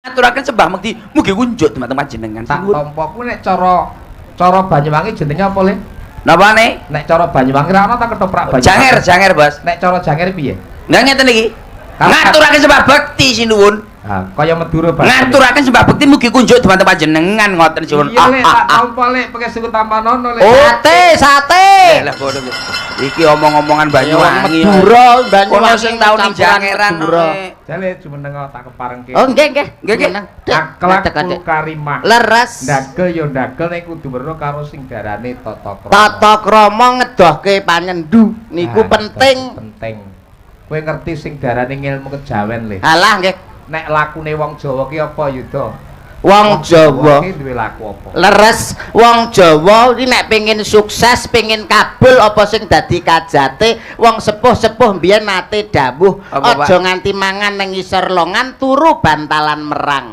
ngaturaken sembah mekti mugi kunjuk teman-teman panjenengan. Tak tampa ku nek cara Banyuwangi jenenge apa le? Napane? Nek cara Banyuwangi ra ana ta ketoprak Banyuwangi. Janger, Bos. Nek cara Janger piye? Nah ngeten iki. Ngaturaken sembah bekti sinuwun. Ha, kaya Madura Bas. Ngaturaken sembah bekti mugi kunjuk teman-teman panjenengan ngoten sinuwun. Iya le, tak tampa le pakai suku tampanono le. Sate. Lah bodoh. Iki omong-omongan Banyuwangi. Madura, Banyuwangi Banyuwangi sing tau ning Jangeran. Jale jumeneng tak keparengke. Oh nggih. Akhlakul karimah. Leres. Ndagel ya ndagel nek kudu weruh karo sing darane tata krama. Tata krama ngedohke panyendu niku penting. Penting. Kowe ngerti sing darane ngilmu kejawen le. Alah nggih. Nek lakune wong Jawa ki apa Yudha? Wong Jawa ki duwe laku apa? leres. Wong Jawa iki nek pengin sukses, pengin kabul apa sing dadi kajate, wong sepuh-sepuh mbiyen nate dawuh, aja nganti mangan ning ngisor longan turu bantalan merang.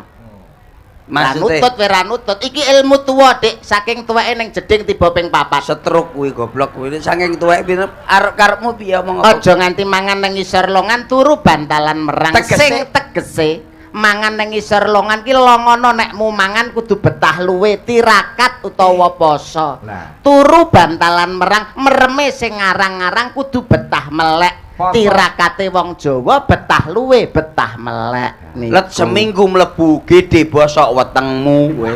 Nutut ora nutut. Iki ilmu tuwa, Dik. Saking tuweke ning jeding tiba ping 4. Setruk kuwi goblok kuwi. Saking tuweke piye arep karepmu piye omong apa? Aja nganti mangan ning ngisor longan turu bantalan merang. Sing tegese mangan ning ngisor longan ki longono nekmu mangan kudu betah luwe tirakat utawa poso. Turu bantalan merang mereme sing ngarang-ngarang kudu betah melek. Tirakate wong Jawa betah luwe betah melek. Let seminggu mlebu gede bosok wetengmu kowe.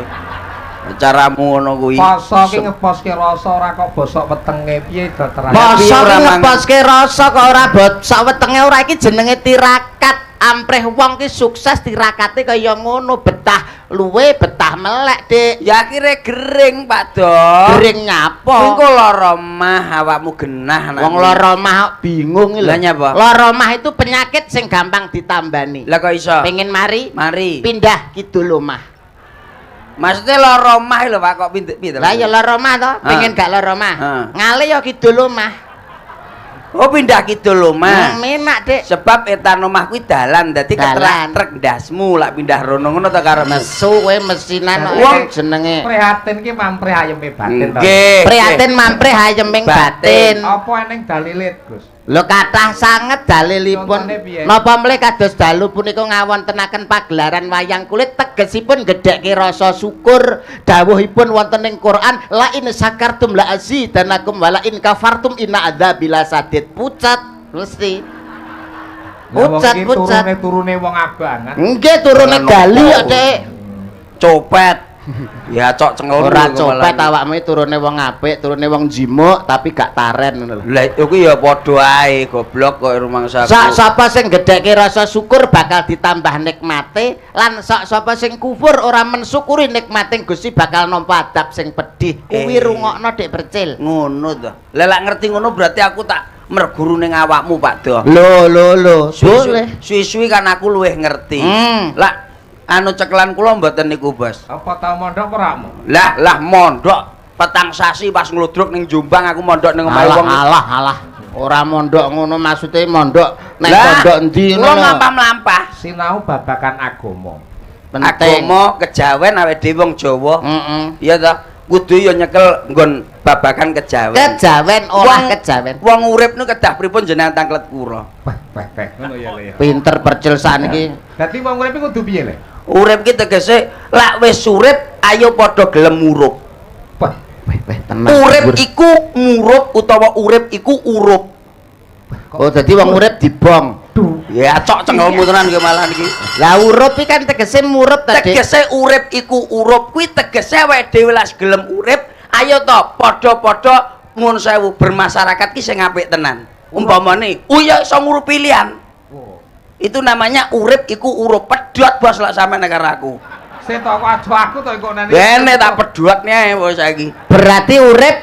Caramu ngono kuwi. Poso ki ngeposke rasa ora kok bosok wetenge piye doteran. Poso ki ngeposke rasa kok ora bosok wetenge ora iki jenenge tirakat. Ampreh wong ki sukses tirakate kaya ngono betah luwe betah melek Dik. Ya akhire gering Pak Dok. Gering nyapa? Engko lara mah awakmu genah. Wong lara mah bingung lho. Lah nyapa? Lara mah itu penyakit sing gampang ditambani. Lah kok iso? Pengen mari? Mari. Pindah kidul omah. Maksudnya lara mah lho Pak kok pindah. Lah ya lara mah to, pengen gak lara mah. Ngale ya kidul omah. Oh pindah kidul omah. Menak Dik. Sebab etan omah kuwi dalan dadi keterak trek ndasmu lak pindah rono ngono to karo nesu kowe mesinan wong jenenge. Prihatin ki mampreh ayeme batin to. Nggih. Prihatin mampreh ayeming batin. Apa eneng dalilit, Gus? Lho kathah sanget dalilipun. Napa mleh kados dalu punika ngawontenaken pagelaran wayang kulit tegesipun gedhekke rasa syukur. Dawuhipun wonten ing Quran, la in sakartum la azidanakum wa la in kafartum inna adzabil sadid. Pucat mesti. Pucat. Turune wong abangan. Nggih turune gali kok, Dik. Copet. Ya cok cengel ora copet awakmu turune wong apik, turune wong jimuk tapi gak taren ngono lho. Lah iku ya padha ae goblok kok rumangsaku. Sapa sing gedhekke rasa syukur bakal ditambah nikmate lan sapa sing kufur ora mensyukuri nikmating Gusti bakal nampa adab sing pedih. Kuwi rungokno Dik Percil. Ngono to. Lah lek ngerti ngono berarti aku tak merguru ning awakmu Pak Do. Lho. Boleh. Suwi-suwi kan aku luwih ngerti. Lah anu ceklan kula mboten niku Bos. Apa tau mondok peramu? Lah mondok petang sasi pas ngludruk ning Jombang aku mondok ning omahe wong. Alah. Ora mondok ngono maksude mondok nek pondok endi ngono. Kula mlampah-mlampah sinau babagan agama. Agama kejawen awake dhewe wong Jawa. Iya to. Kudu ya nyekel nggon babagan kejawen. Kejawen ora kejawen. Wong urip niku kedah pripun jenengan tanglet kura. Weh ngono ya Le. Pinter Percil saniki. Dadi wong urip kudu piye Le? Urip ki tegese lak wis urip ayo padha gelem murup. Weh tenang. Urip iku murup utawa urip iku urup. Oh dadi wong urip dibong. Ya cok cengelmu tenan ki malah niki. Lah urup iki kan tegese murup ta Dik. Tegese urip iku urup kuwi tegese awake dhewe las gelem urip ayo to padha-padha nuwun sewu bermasyarakat ki sing apik tenan. Umpamane uya iso ngurupi liyan. Itu namanya urip iku urup. Pedhot Bos lak sampean karo aku. Setok aku to kok nene. Bene tak pedhot nih bos saiki. Berarti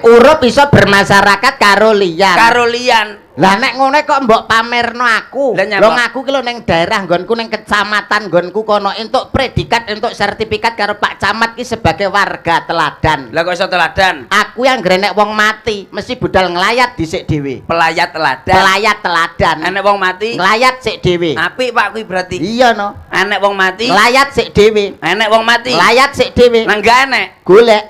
urup iso bermasyarakat karo liyan. Karo liyan. Lah nek ngene kok mbok pamerno aku. Lho ngaku ki lho ning daerah nggonku ning kecamatan nggonku kono entuk predikat entuk sertifikat karo Pak Camat ki sebagai warga teladan. Lah kok iso teladan? Aku yang grenek wong mati mesti budal nglayat dhisik dhewe. Pelayat teladan. Pelayat teladan. Enek wong mati nglayat sik dhewe. Apik Pak kuwi berarti. Iya no. Enek wong mati nglayat sik dhewe. Enek wong mati nglayat sik dhewe. Lah enggak enek. Golek.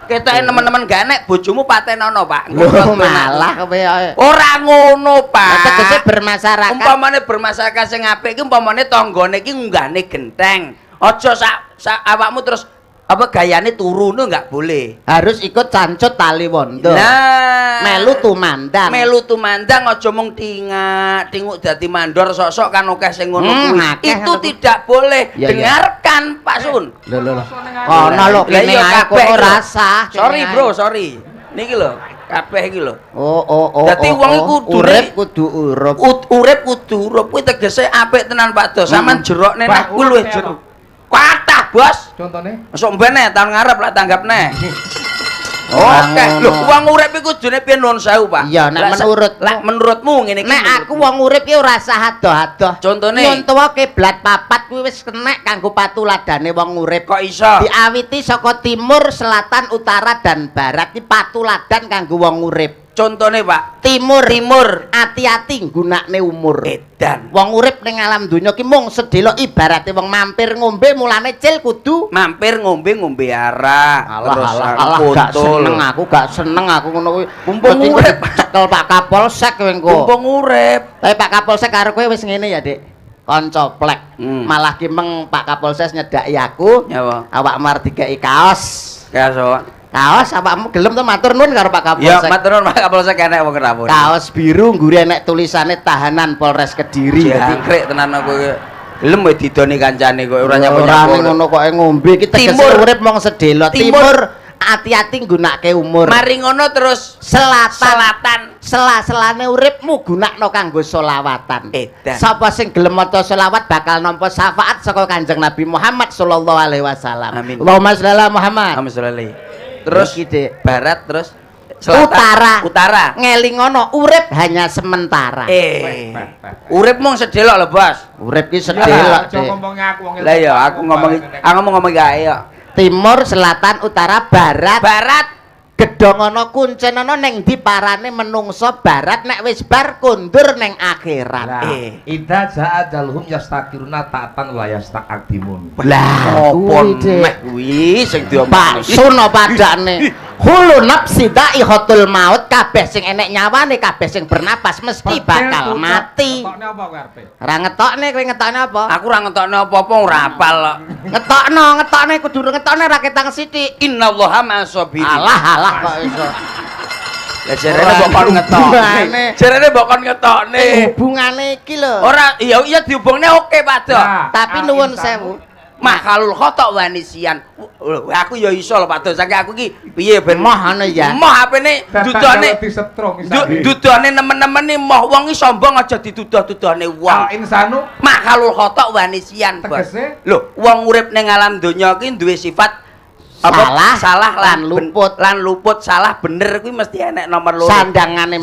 Ketoke nemen-nemen gak enek bojomu patenono, Pak. Lho malah kowe. Ora ngono, Pak. Tegese bermasyarakat. Umpamane bermasyarakat sing apik iki umpamane tanggane iki ngunggahne genteng. Aja sak awakmu terus apa gayane turu ngono enggak boleh. Harus ikut cancut tali wondo. Nah, melu tumandang. Melu tumandang aja mung tinguk dadi mandor sok-sok kan akeh sing ngono kuwi. Itu tidak boleh. Ya, dengarkan Pak Sun. Lho. Ono lho kene aku ora sah. Sorry bro, sorry. Niki lho, kabeh iki lho. Oh. Dadi wong iku urip kudu urup. Urip kudu urup kuwi tegese apik tenan Pak Dos. Saman jerokne nek kuwi luwih jeruk. Kathah, Bos. Contone? Masuk mbene tahun ngarep lak tanggapne. Oke, lho wong urip iku kudune piye nuwun sewu, Pak? Iya, nek menurutmu ngene iki. Nek aku wong urip ki ora sah adoh-adoh. Contone nyontoh kiblat papat kuwi wis kenek kanggo patuladane wong urip. Kok iso? Diawiti saka timur, selatan, utara dan barat iki patuladan kanggo wong urip. Contone, Pak, timur ati-ati nggunakne umur. Edan. Wong urip ning alam donya ki mung sedelo ibarate wong mampir ngombe mulane cil kudu mampir ngombe arak. Alah gak seneng aku ngono kuwi. Mumpung urip cekel Pak Kapolsek kowe engko. Mumpung urip. Tapi Pak Kapolsek karo kowe wis ngene ya, Dik. Kanca plek. Malah ki meng Pak Kapolsek nyedaki aku. Awakmu arep dikeki kaos. Kaos awakmu gelem to matur nuwun karo Pak Kapolsek. Ya matur nuwun Pak Kapolsek enek wong rawuh. Kaos biru nggure enek tulisane tahanan Polres Kediri. Jangkrik tenan aku gelem wae didoni kancane kok ora nyapa ora ngono kok ngombe iki tegese urip mong sedelo. Timur ati-ati nggunakake umur. Mari ngono terus selatan. Sela-selane uripmu gunakno kanggo selawatan. Edan. Sapa sing gelem maca selawat bakal nampa syafaat saka Kanjeng Nabi Muhammad sallallahu alaihi wasallam. Amin. Allahumma shalli ala Muhammad. Amin sholli. Terus barat terus selatan, utara. Ngelingono urip hanya sementara. Urip mung sedelok lho, Bos. Urip ki sedelok. Aja ngomong aku wong. Lah ya aku ngomong gae ya. Timur, selatan, utara, barat. Barat gedhongono kuncenono ning ndi parane menungso barat nek wis bar kundur ning akhirat. Idza ja'adalhum yastakiruna ta'atan wa yastaqdimun. Lah opo nek kuwi sing diomong suno padane. Hulu nafsi da'ihatul maut, kabeh sing enek nyawane, kabeh sing bernapas mesti bakal mati. Ngetokne apa kowe arepe? Ora ngetokne, kowe ngetokne apa? Aku ora ngetokne apa-apa, ora apal kok. Ngetokne kudu ngetokne ra ketang sithik. Innallaha ma'as-sabirin. Alah kok iso. Lah jarene bokon ngetokne. Jarene bokon ngetokne. Hubungane iki lho. Ora iya dihubungne oke, Pak Dok. Tapi nuwun sewu. Makhalul khata wa nisyan. Aku ya iso lho Pak Dok, saking aku iki piye ben moh ngono ya. Moh apene dudone disetrum dudone nemen-nemen iki moh wong iki sombong aja dituduh-tuduhane wong. Insanu makhalul khata wa nisyan. Lho, wong urip ning alam donya iki duwe sifat salah lan luput salah bener kuwi mesti enek nomor loro.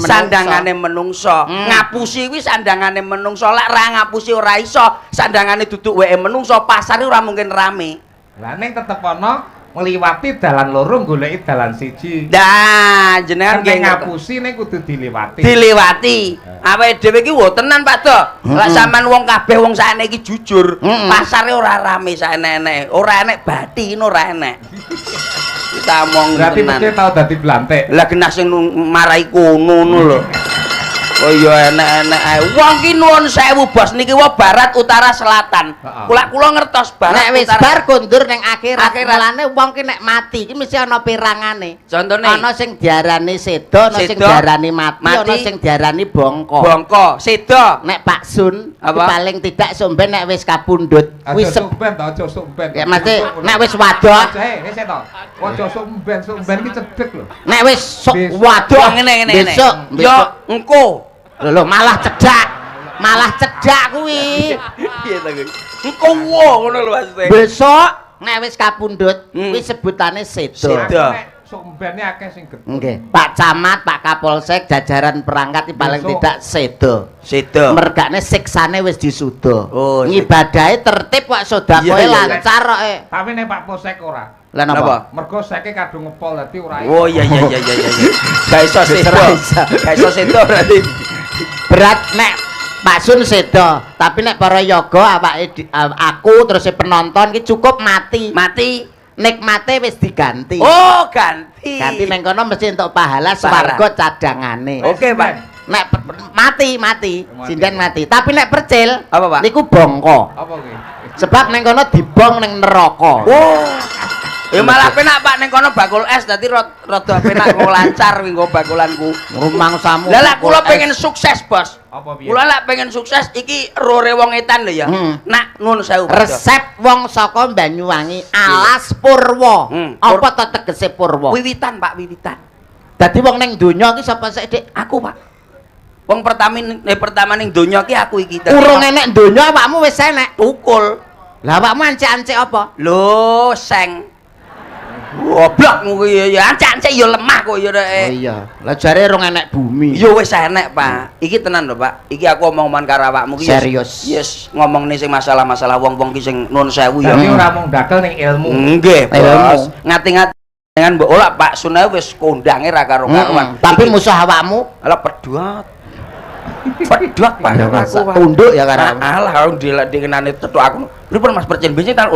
Sandangane menungso. Ngapusi kuwi sandangane menungso. Lek ra ngapusi ora iso, sandangane duduk wae menungso, pasar ora mungkin rame. Lah ning tetep ana ngliwati dalan loro goleki dalan siji. Nah, jenengan nggih ngapusi ning kudu diliwati. Awake dhewe iki wo tenan Pak Dok. Lah sampean wong kabeh wong sakene iki jujur, pasare ora rame sakene-ene. Ora enek bathi ora enek. Kita omong berarti mesti tau dadi blantik. Lah genah sing marai kono lho. Oh iya enek-enek ae. Wong ki nuwun sewu Bos niki wae barat, utara, selatan. Kula ngertos barat. Nek wis bar kundur ning akhirat. Mulane wong ki nek mati ki mesti ana pirangane. Contone ana sing diarani sedo, ana sing diarani mati, ana sing diarani bongko. Bongko, sedo. Nek Pak Sun paling tidak somben nek wis kapundhut. Wis somben to, aja somben. Ya mesti nek wis wadok. Wis to. Aja somben ki cedhek lho. Nek wis wadok ngene. Besok yo engko lho malah cedak kuwi. Piye ta kuwi? Engko ngono lho maksudnya. Besok nek wis kapundhut kuwi sebutane sedo. Sombene akeh sing gedhe. Nggih. Pak Camat, Pak Kapolsek, jajaran perangkat paling tidak sedo. Mergane siksane wis disuda. Ngibadahe tertib kok sedakoe lancar kok. Tapi nek Pak Polsek ora. Lah napa? Mergo seke kadung ngepol dadi ora. Oh iya. Gak iso sedo berarti. Berat nek Pak Sun sedo, tapi nek para yoga awake aku terus penonton ki cukup mati. nikmate wis diganti. Oh, ganti. Ganti neng kono mesti entuk pahala swarga cadangane. Oke, Pak. Nek mati, sinden mati. Tapi nek percil, Apa, Pak? niku bongko. Apa kuwi? Sebab neng kono dibong neng neraka. Oh. Ya malah penak Pak ning kono bakul es dadi rada penak lancar nggo bakulanku. Rumangsamu. Lah lek kula pengen sukses, Bos. Apa piye? Kula lek pengen sukses iki rore wong etan lho ya. Nak nun sewu. Resep wong saka Banyuwangi Alas Purwa. Apa to tegese Purwa? Wiwitan, Pak, wiwitan. Dadi wong ning donya iki sapa sik, Dik? Aku, Pak. Wong pertama ning donya ki aku iki. Urung enek donya awakmu wis enek. tukul. Lah awakmu ancek-ancek apa? Lho, seng. Goblok kuwi ya ancek-ancek ya lemah kok ya rek. Oh iya. Lah jare rong enek bumi. Ya wis enek, Pak. Iki tenan lho, Pak. Iki aku omong-omongan karo awakmu ki. Serius. Yes, ngomongne sing masalah-masalah wong-wong ki sing nun sewu ya. Tapi ora mung dakel ning ilmu. Nggih, Ilmu. Bos. Ngati-ngati dengan mbok olah Pak Sunae wis kondange ra karo-karuan. Tapi musuh awakmu Alah pedhot. Pedhot Pak. Aku tunduk ya karo. Alah dikenane tetuk aku. Pripun Mas Percin bensin tan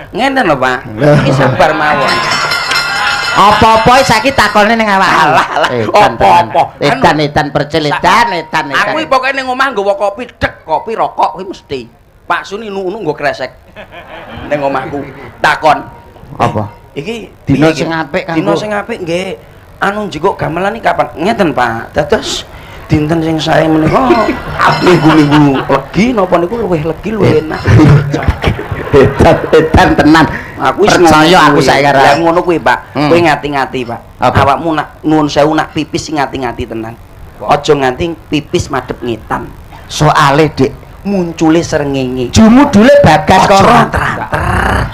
ngene lho, Pak. Iki sabar mawon. Apa-apa saiki takone ning awakmu. Alah, apa-apa. Anu, Edan percil edan. Aku iki pokoke ning omah nggawa kopi dek, kopi rokok kuwi mesti. Pak Suni nu nggo kresek. Ning omahku takon. Apa? Iki Dino piye sing iki? apik kanggo. Dino sing apik nggih. Anu njikuk gamelan iki kapan? Ngeten, Pak. Dados dinten sing sae menika minggu-minggu legi napa niku luwih legi luwih enak. Edan tenan. Aku percaya aku saiki karo. Lah ngono kuwi, Pak. Kowe ngati-ngati, Pak. Apa? Awakmu nak nuwun sewu nak pipis sing ngati-ngati tenan. Aja nganti pipis madhep ngetan. Soale, Dik, Muncule srengenge. jumudule Bagas karo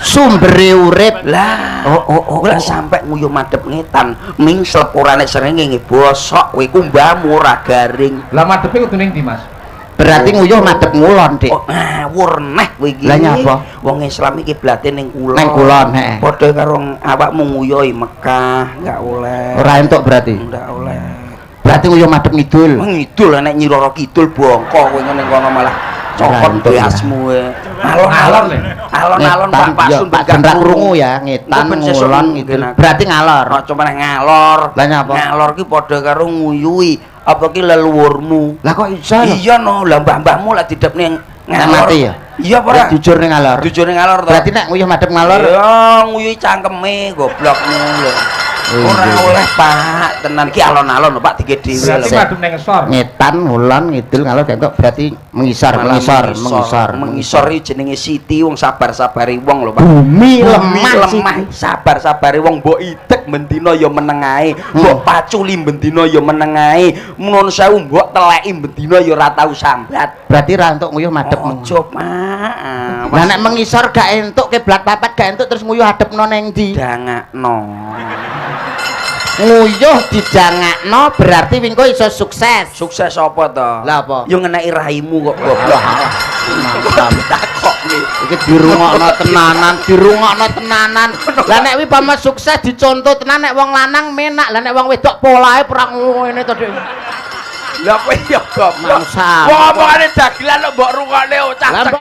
sumbere urip. Lah, oh. Lah sampe nguyuh madhep ngetan, ming slepurane srengenge bosok kowe ku mbamu ora garing. Lah madepe kudu ning ndi, Mas? Berarti nguyuh madhep ngulon, Dik. Oh, ngawur neh kowe iki. Lah nyapa? Wong Islam iki blate ning kulon. Ning kulon, heeh. Padha karo awakmu nguyuhi Mekah, enggak oleh. Ora entuk berarti. Enggak oleh. Berarti nguyuh madhep ngidul. Ngidul nek Nyi Roro Kidul bongko kowe ngene kono malah cokot beasmu e. Alon-alon le. Alon-alon Pak Sun Pak Gendrak krungu ya, ngetan ngulon ngidul. Berarti ngalor. Ora cuma ngalor. Lah nyapa? Ngalor ki padha karo nguyuhi apa ki leluhurmu. Lah kok iso? Iya no, lah mbah-mbahmu lek didepne ngalor. Mati ya? Iya apa ora? Jujur ning ngalor. Jujur ning ngalor to. Berarti nek nguyuh madhep ngalor. Ya nguyuhi cangkeme goblokmu lho. Ora oleh Pak, tenan ki alon-alon lho Pak dige dhewe lho. Berarti madhep ning ngesor. Ngetan ngulon ngidul ngalor entuk berarti mengisor. Mengisor iki jenenge Siti wong sabar-sabari wong lho Pak. Bumi lemah sabar-sabari wong mbok idek bendina ya meneng ae, mbok paculi bendina ya meneng ae. Nuwun sewu mbok teleki bendina ya ora tau sambat. Berarti ra entuk nguyuh madhep. Aja Pak. Lah nek mengisor gak entuk kiblat papat gak entuk terus nguyuh hadepno ning ndi? Dangakno. Nguyuh didangakno berarti wingko iso sukses. Sukses apa to? Lah apa? Yo ngeneki raimu kok goblok. Takok iki dirungokno tenanan. Lah nek wi pama sukses dicontoh tenan nek wong lanang menak, lah nek wong wedok polahe perang ngene to, Dik. Lah kowe yo goblok. Mangsa. Wong omongane dagelan kok mbok rungokne cah.